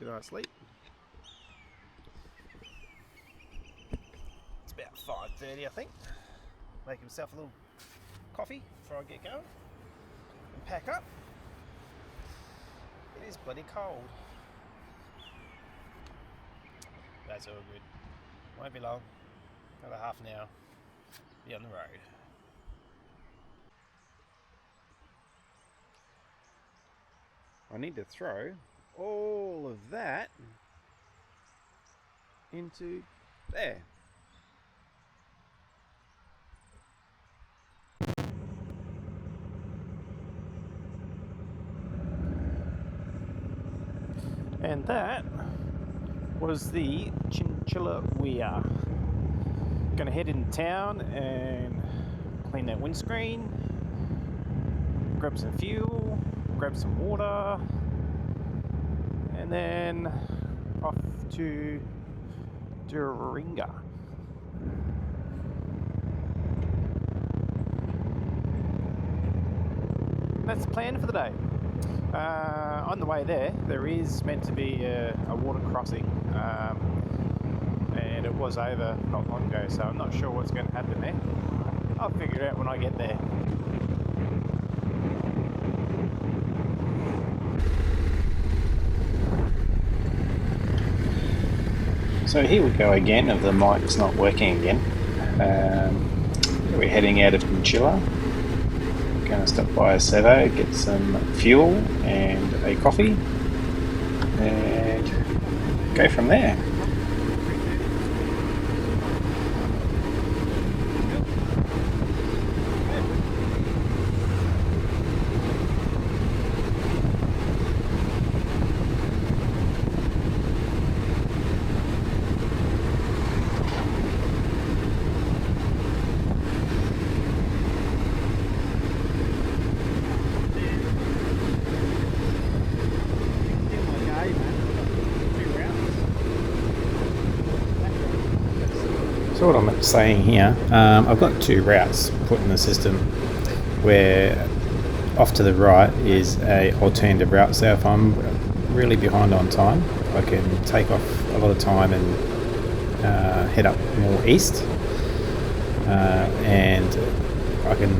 good night's sleep. It's about 5:30, I think. Make himself a little coffee before I get going and pack up. It is bloody cold. That's all good. Won't be long. Another half an hour. Be on the road. I need to throw all of that into there. And that was the Chinchilla weir. Gonna head in town and clean that windscreen, grab some fuel, grab some water, and then off to Duaringa. And that's the plan for the day. On the way there is meant to be a water crossing, and it was over not long ago, so I'm not sure what's going to happen there. I'll figure it out when I get there. So here we go again, if the mic's not working again. We're heading out of Chinchilla. Going to stop by a servo, get some fuel and a coffee, and go from there. So what I'm saying here, I've got two routes put in the system, where off to the right is a alternative route. So if I'm really behind on time, I can take off a lot of time and head up more east, and I can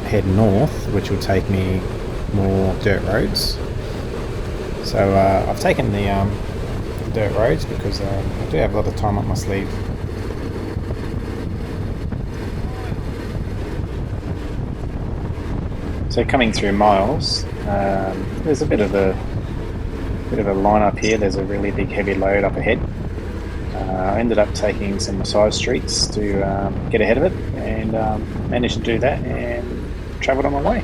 head north, which will take me more dirt roads. So I've taken the dirt roads because I do have a lot of time up my sleeve. So coming through Miles, there's a bit of a line up here. There's a really big heavy load up ahead. I ended up taking some side streets to get ahead of it, and managed to do that and travelled on my way.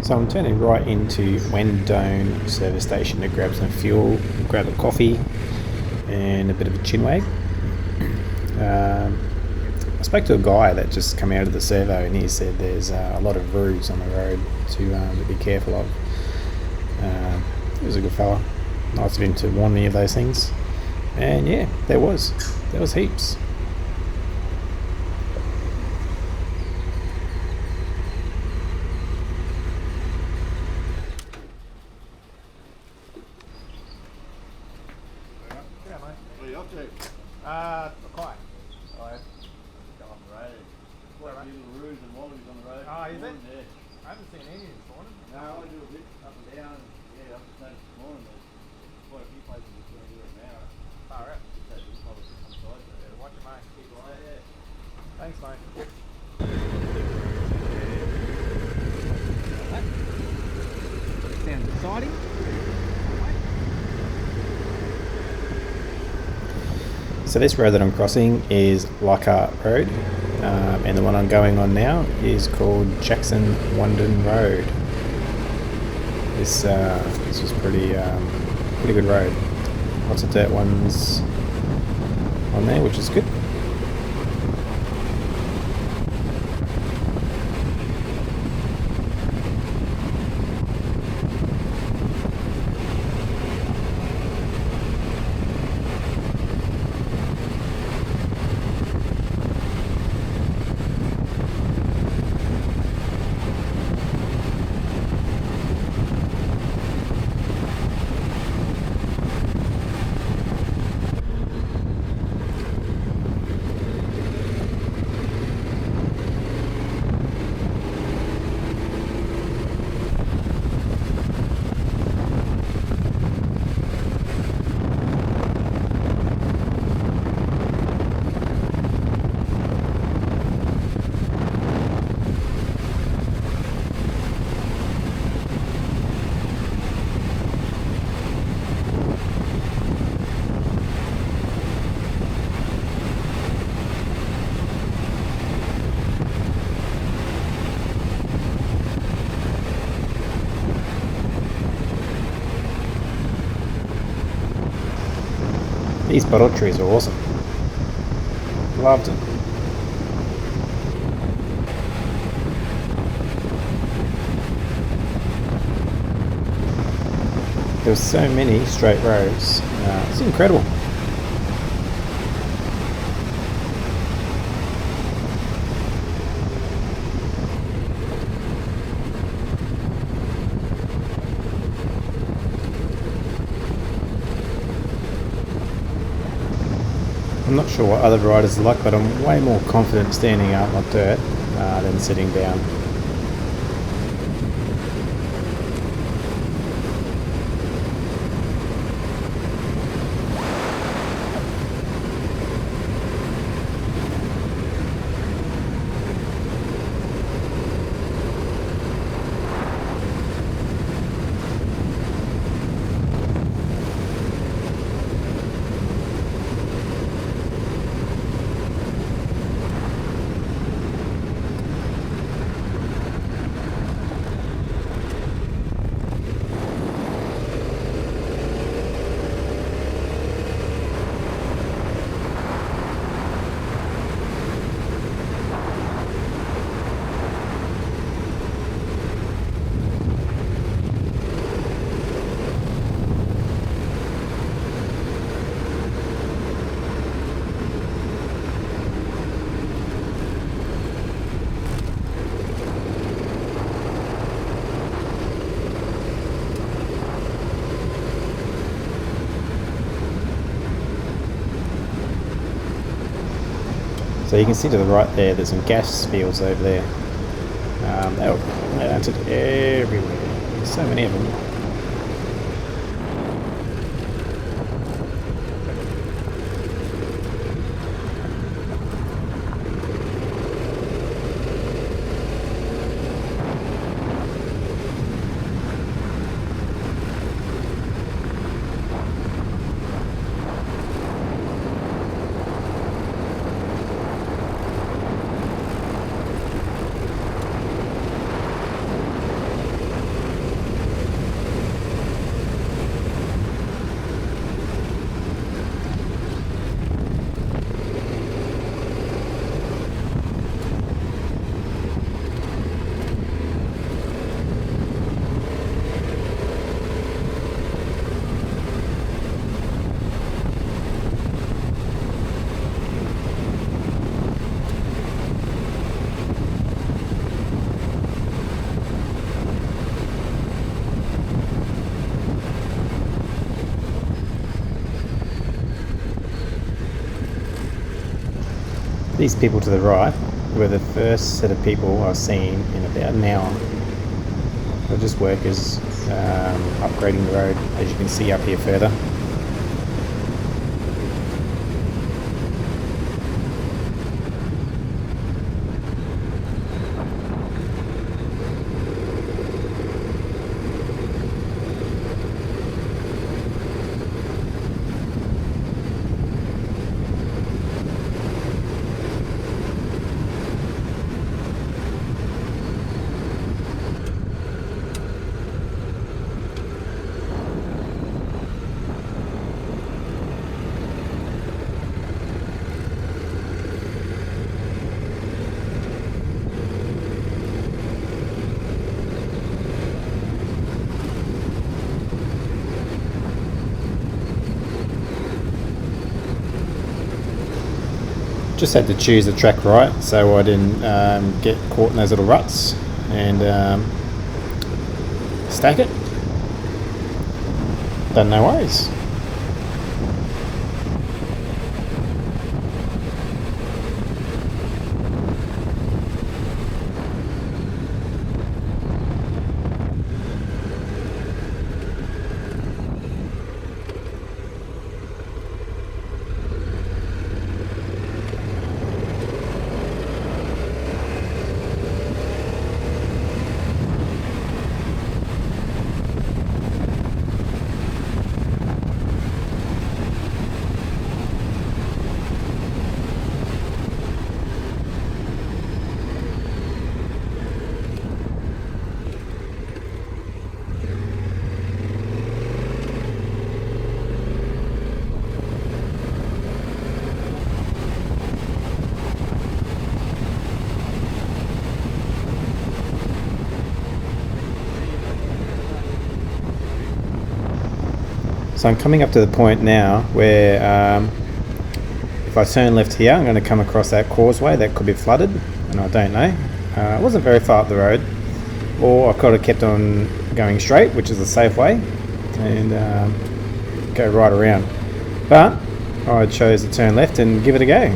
So I'm turning right into Wendone service station to grab some fuel, grab a coffee and a bit of a chinwag. I spoke to a guy that just come out of the servo, and he said there's a lot of roos on the road to be careful of. He was a good fella. Nice of him to warn me of those things. And yeah, there was heaps. Mackay. Come off the road. Quite a few little roos and wallabies on the road. Oh, is it? Yeah. I haven't seen any this morning. No, I do a bit up and down. Yeah, I've just noticed this morning there's quite a few places that's going to do it now. Far out. So just probably sit on the side. But Yeah, watch your mate. keep an eye, yeah. Thanks, mate. Sounds exciting. So this road that I'm crossing is Leichhardt Road, and the one I'm going on now is called Jackson Wandon Road. This was pretty good road. Lots of dirt ones on there, which is good. These bottle trees are awesome. Loved them. There were so many straight roads. It's incredible. I'm not sure what other riders are like, but I'm way more confident standing up on dirt than sitting down. So you can see to the right there's some gas fields over there. They're planted everywhere. There's so many of them. These people to the right were the first set of people I've seen in about an hour. They're just workers upgrading the road, as you can see up here further. Just had to choose the track right so I didn't get caught in those little ruts and stack it. Done no worries. So I'm coming up to the point now where if I turn left here, I'm going to come across that causeway that could be flooded, and I don't know. It wasn't very far up the road, or I could have kept on going straight, which is the safe way, and go right around. But I chose to turn left and give it a go.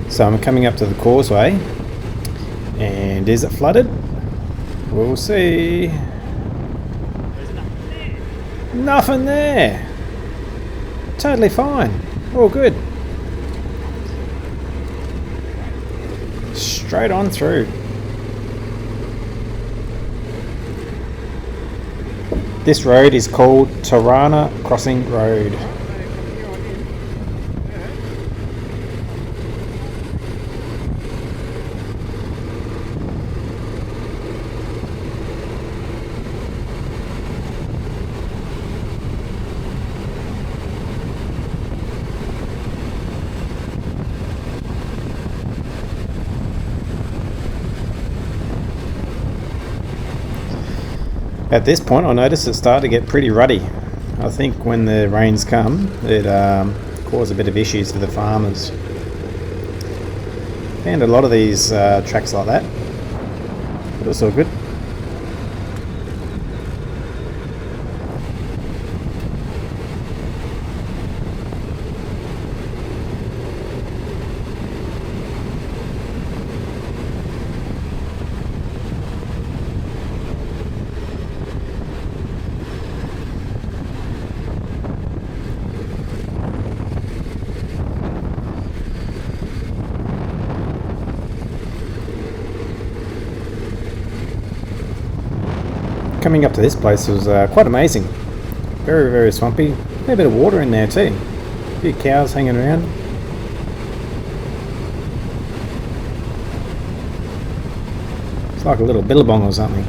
So I'm coming up to the causeway, and is it flooded? We'll see. There's nothing there. Nothing there. Totally fine. All good. Straight on through. This road is called Duaringa Crossing Road. At this point I noticed it started to get pretty ruddy. I think when the rains come it causes a bit of issues for the farmers. Found a lot of these tracks like that, but it's all good. Coming up to this place was quite amazing. Very, very swampy. A bit of water in there too. A few cows hanging around. It's like a little billabong or something.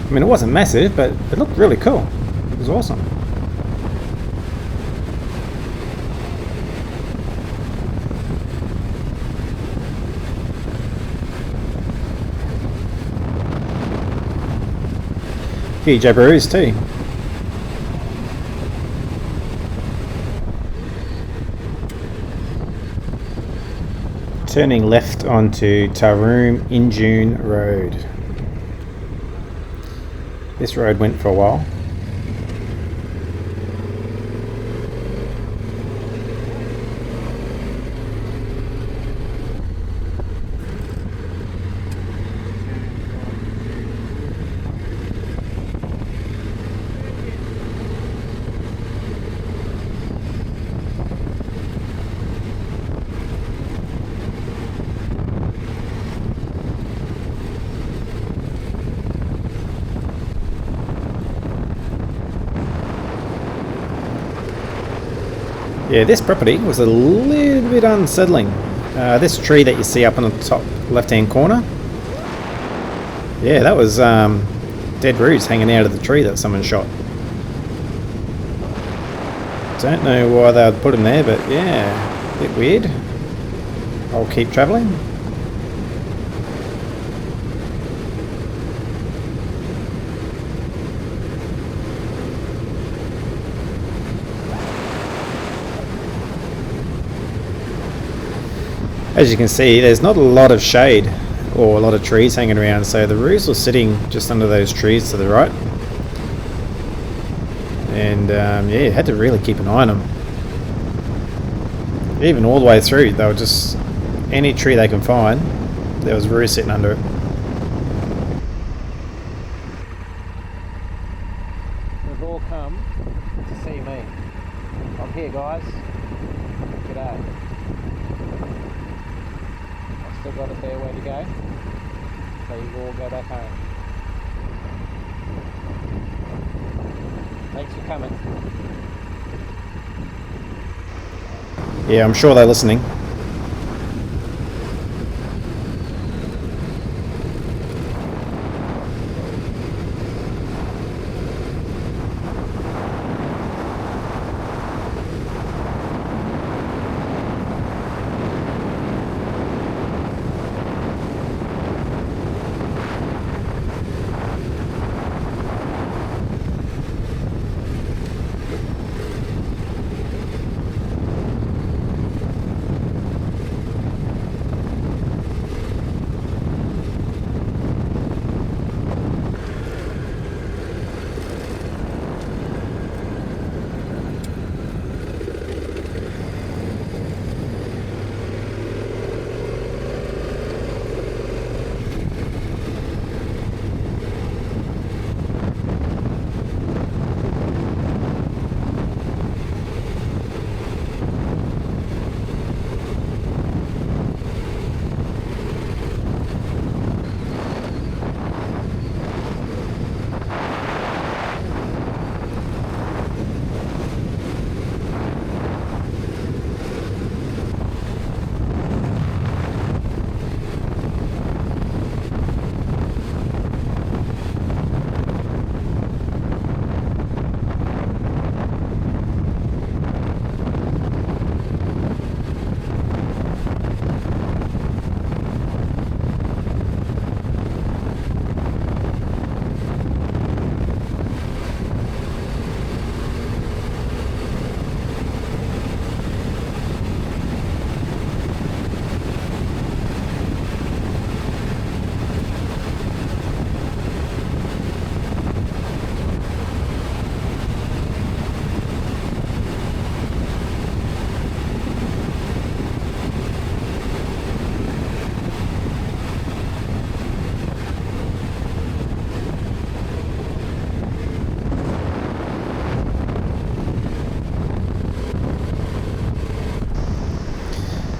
I mean, it wasn't massive, but it looked really cool. It was awesome. Few jabberoos too. Turning left onto Duaringa Road. This road went for a while. Yeah, this property was a little bit unsettling. This tree that you see up on the top left-hand corner, yeah, that was dead roots hanging out of the tree that someone shot. Don't know why they would put them there, but yeah, a bit weird. I'll keep travelling. As you can see, there's not a lot of shade or a lot of trees hanging around, so the roos were sitting just under those trees to the right. And yeah, you had to really keep an eye on them. Even all the way through, they were just, any tree they can find, there was roos sitting under it. They've all come to see me. I'm here, guys. G'day. I've still got a fair way to go, so you all go back home. Thanks for coming. Yeah, I'm sure they're listening.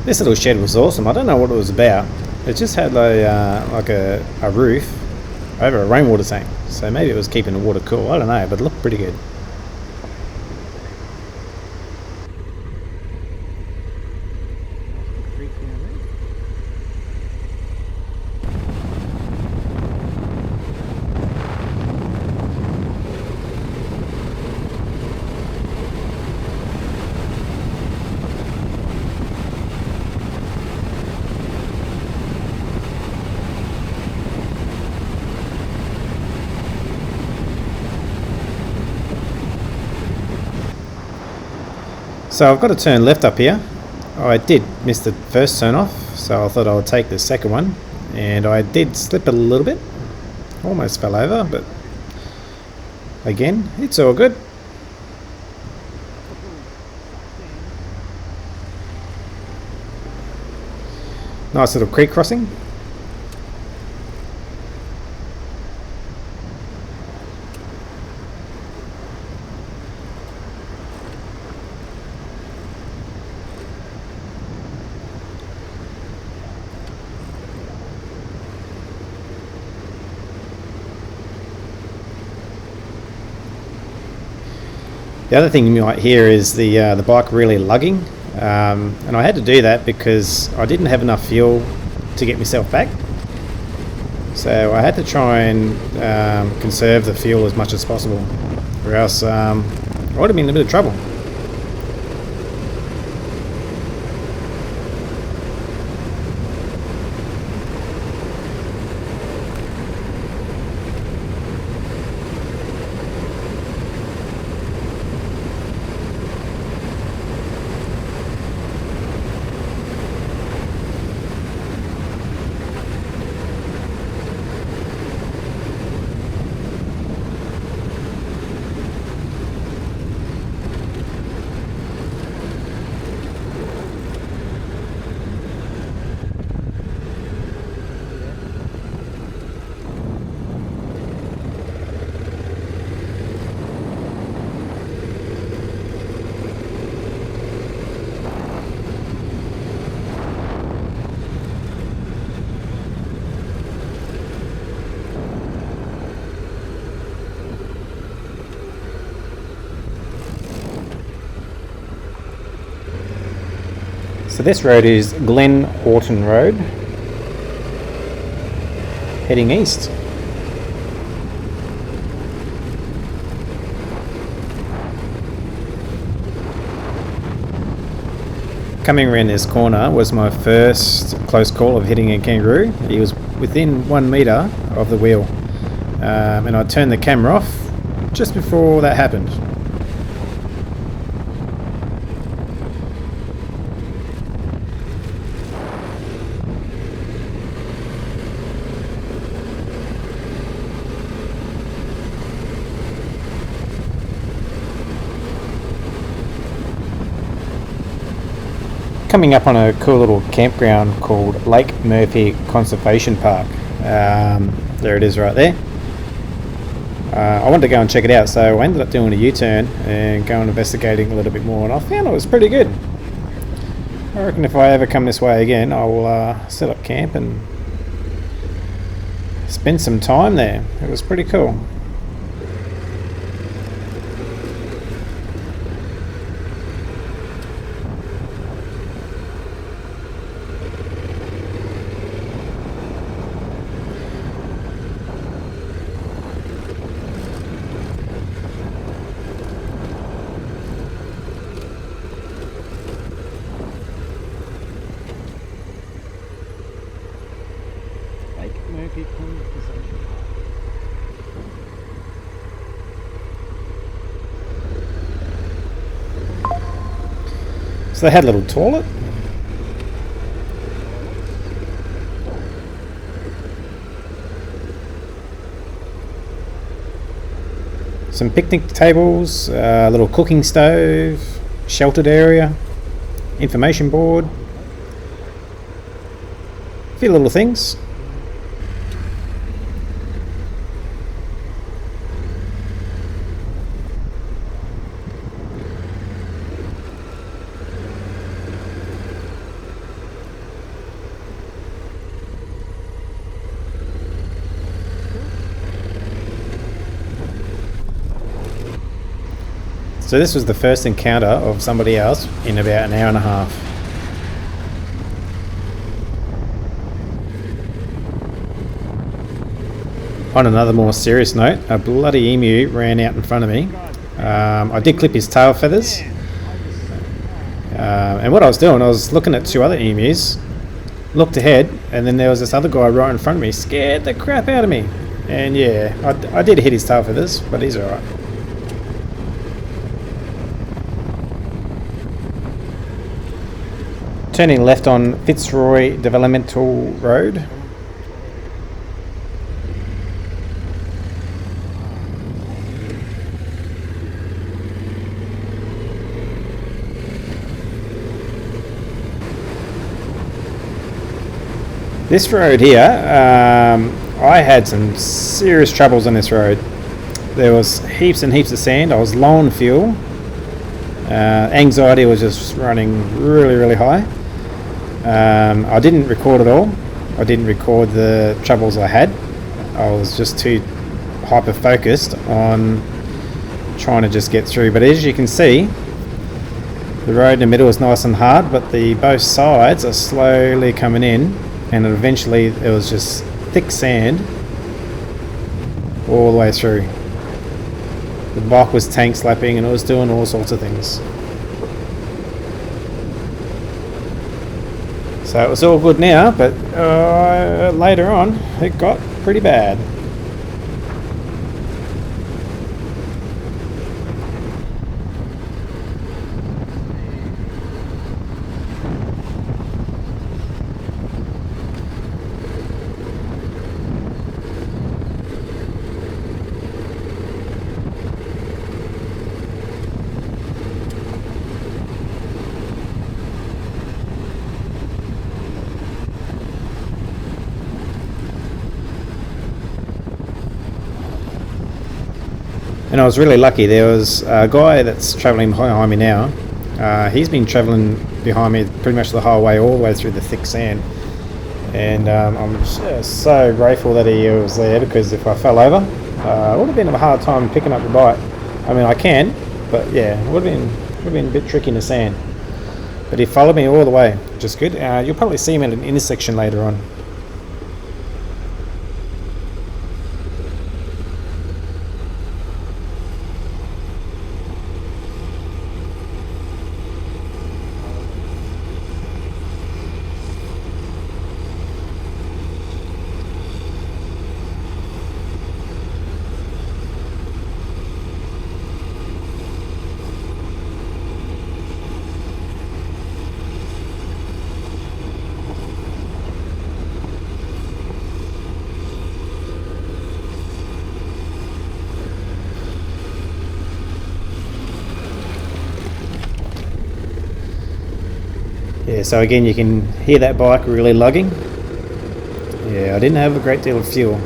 This little shed was awesome. I don't know what it was about. It just had like a roof over a rainwater tank. So maybe it was keeping the water cool. I don't know, but it looked pretty good. So I've got to turn left up here. I did miss the first turn off, so I thought I would take the second one, and I did slip it a little bit. Almost fell over, but again, it's all good. Nice little creek crossing. The other thing you might hear is the bike really lugging, and I had to do that because I didn't have enough fuel to get myself back. So I had to try and conserve the fuel as much as possible, or else I would have been in a bit of trouble. So this road is Glen Horton Road, heading east. Coming around this corner was my first close call of hitting a kangaroo. He was within 1 metre of the wheel, and I turned the camera off just before that happened. Coming up on a cool little campground called Lake Murphy Conservation Park. There it is right there. I wanted to go and check it out, so I ended up doing a U-turn and going investigating a little bit more, and I found it was pretty good. I reckon if I ever come this way again, I'll set up camp and spend some time there. It was pretty cool. So they had a little toilet. Some picnic tables, a little cooking stove, sheltered area, information board, a few little things. So this was the first encounter of somebody else in about an hour and a half. On another more serious note, a bloody emu ran out in front of me. I did clip his tail feathers. And what I was doing, I was looking at two other emus, looked ahead, and then there was this other guy right in front of me, scared the crap out of me. And yeah, I did hit his tail feathers, but he's alright. Turning left on Fitzroy Developmental Road. This road here, I had some serious troubles on this road. There was heaps and heaps of sand. I was low on fuel. Anxiety was just running really high. I didn't record it all. I didn't record the troubles I had. I was just too hyper focused on trying to just get through. But as you can see, the road in the middle is nice and hard, but the both sides are slowly coming in, and eventually it was just thick sand all the way through. The bike was tank slapping and it was doing all sorts of things. So it was all good now, but later on it got pretty bad. And I was really lucky. There was a guy that's travelling behind me now. He's been travelling behind me pretty much the whole way, all the way through the thick sand. And I'm just so grateful that he was there, because if I fell over, it would have been a hard time picking up the bike. I mean, I can, but yeah, it would have been a bit tricky in the sand. But he followed me all the way. which is good. You'll probably see him at an intersection later on. Yeah, so again you can hear that bike really lugging. Yeah, I didn't have a great deal of fuel.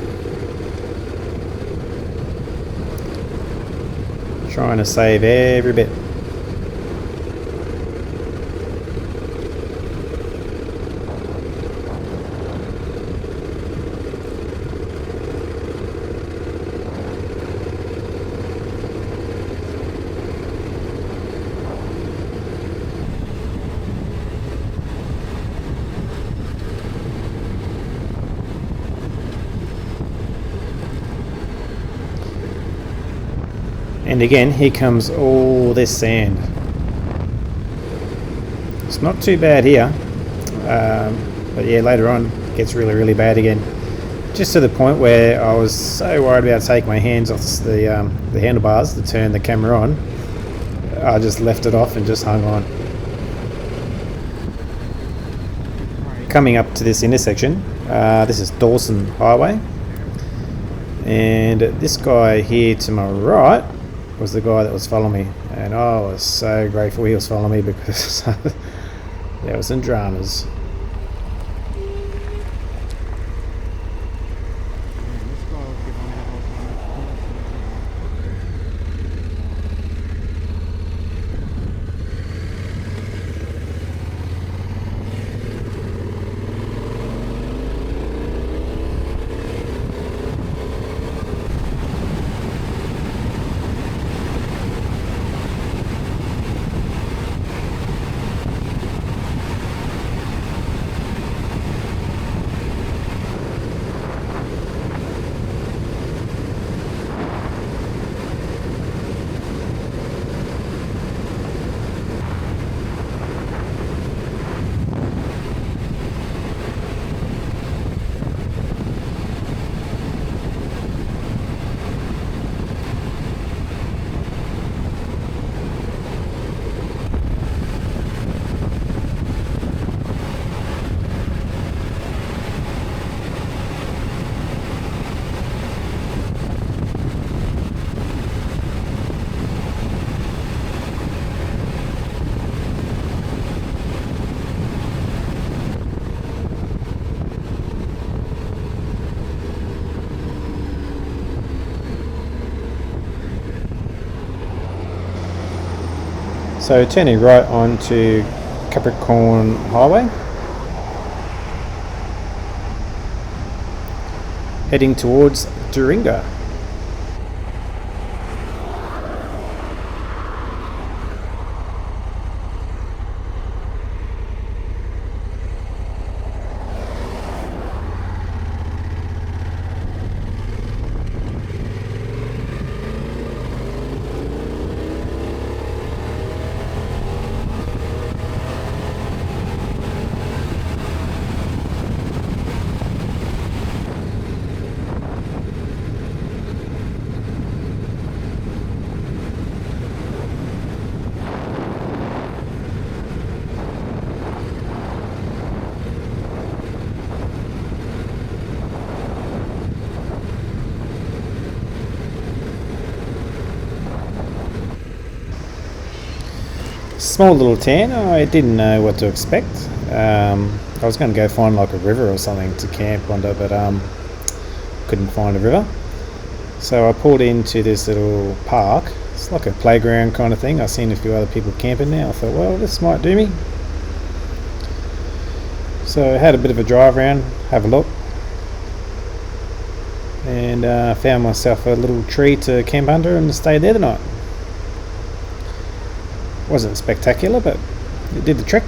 Trying to save every bit. And again, here comes all this sand. It's not too bad here, but yeah, later on it gets really, really bad again. Just to the point where I was so worried about taking my hands off the handlebars to turn the camera on. I just left it off and just hung on. Coming up to this intersection, this is Dawson Highway, and this guy here to my right was the guy that was following me, and I was so grateful he was following me because there were some dramas. So turning right onto Capricorn Highway, heading towards Duaringa. Small little town. I didn't know what to expect. I was going to go find like a river or something to camp under, but couldn't find a river. So I pulled into this little park. It's like a playground kind of thing. I've seen a few other people camping now. I thought, well, this might do me. So I had a bit of a drive around, have a look, and found myself a little tree to camp under and stay there the night. Wasn't spectacular, but it did the trick.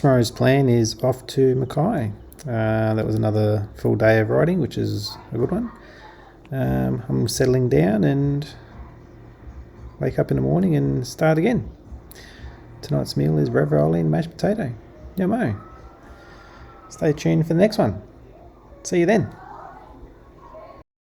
tomorrow's plan is off to Mackay. That was another full day of riding, which is a good one. I'm settling down and wake up in the morning and start again. Tonight's meal is ravioli and mashed potato. Yummo. Stay tuned for the next one. See you then.